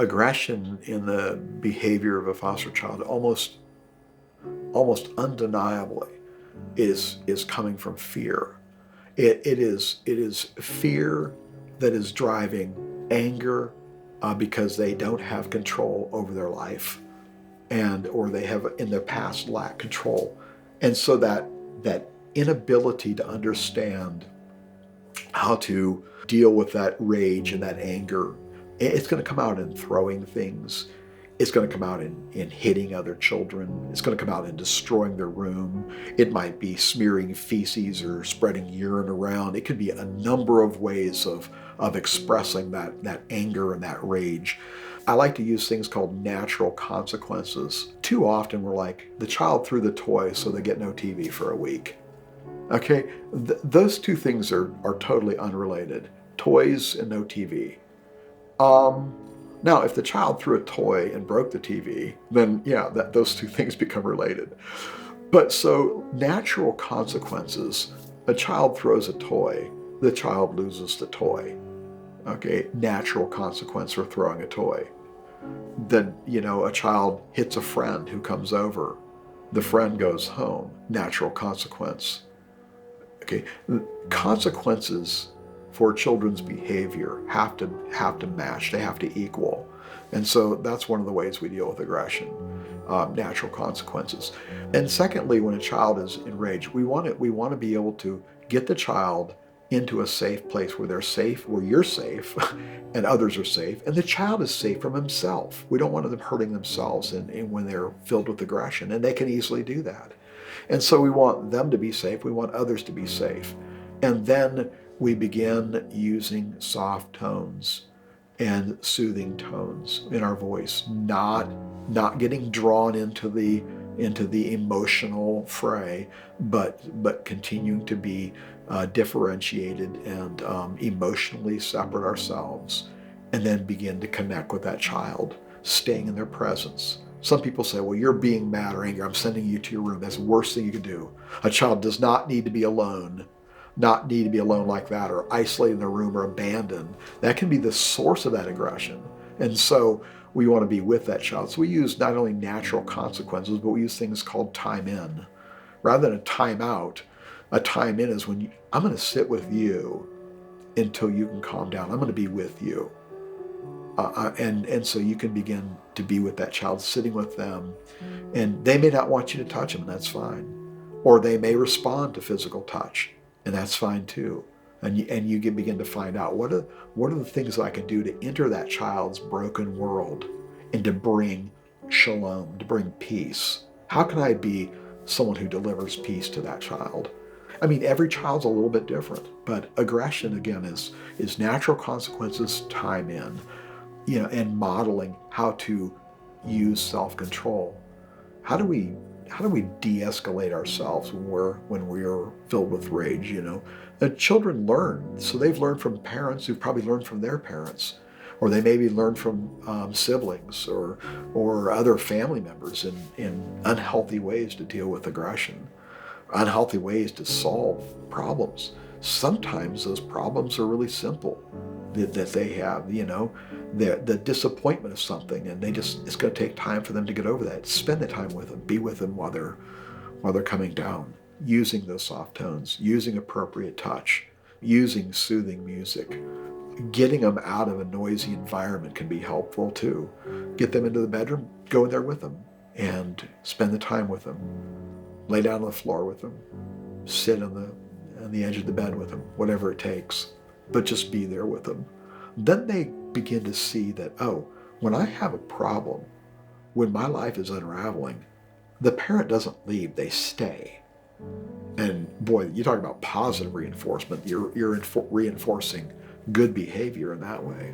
Aggression in the behavior of a foster child almost undeniably is coming from fear. It is fear that is driving anger because they don't have control over their life, and or they have in their past lacked control, and so that inability to understand how to deal with that rage and that anger, it's going to come out in throwing things. It's going to come out in hitting other children. It's going to come out in destroying their room. It might be smearing feces or spreading urine around. It could be a number of ways of expressing that anger and that rage. I like to use things called natural consequences. Too often we're like, the child threw the toy so they get no TV for a week. Okay, those two things are totally unrelated. Toys and no TV. Now, if the child threw a toy and broke the TV, then yeah, those two things become related. But so natural consequences, a child throws a toy, the child loses the toy. Okay, natural consequence for throwing a toy. Then, a child hits a friend who comes over. The friend goes home. Natural consequence. Okay, consequences for children's behavior have to match. They have to equal, and so that's one of the ways we deal with aggression, natural consequences. And secondly, when a child is enraged, we want to be able to get the child into a safe place where they're safe, where you're safe, and others are safe, and the child is safe from himself. We don't want them hurting themselves when they're filled with aggression, and they can easily do that. And so we want them to be safe. We want others to be safe. And then we begin using soft tones and soothing tones in our voice, not getting drawn into the emotional fray, but continuing to be differentiated and emotionally separate ourselves, and then begin to connect with that child, staying in their presence. Some people say, well, you're being mad or angry. I'm sending you to your room. That's the worst thing you can do. A child does not need to be alone, like that, or isolated in their room or abandoned. That can be the source of that aggression. And so we want to be with that child. So we use not only natural consequences, but we use things called time in. Rather than a time out, a time in is when I'm going to sit with you until you can calm down. I'm going to be with you. And so you can begin to be with that child, sitting with them, and they may not want you to touch them, and that's fine. Or they may respond to physical touch, and that's fine too. And you can begin to find out what are the things that I can do to enter that child's broken world and to bring shalom, to bring peace. How can I be someone who delivers peace to that child? I mean, every child's a little bit different, but aggression again is natural consequences, time in. And modeling how to use self-control. How do we de-escalate ourselves when we're filled with rage? The children learn, so they've learned from parents who've probably learned from their parents, or they maybe learned from siblings or other family members in unhealthy ways to deal with aggression, unhealthy ways to solve problems. Sometimes those problems are really simple that they have, the disappointment of something, and it's going to take time for them to get over that. Spend the time with them, be with them while they're coming down, using those soft tones, using appropriate touch, using soothing music. Getting them out of a noisy environment can be helpful too. Get them into the bedroom, go in there with them, and spend the time with them. Lay down on the floor with them, sit on the edge of the bed with them, whatever it takes, but just be there with them. Then they begin to see that, oh, when I have a problem, when my life is unraveling, the parent doesn't leave, they stay. And boy, you talk about positive reinforcement, you're reinforcing good behavior in that way.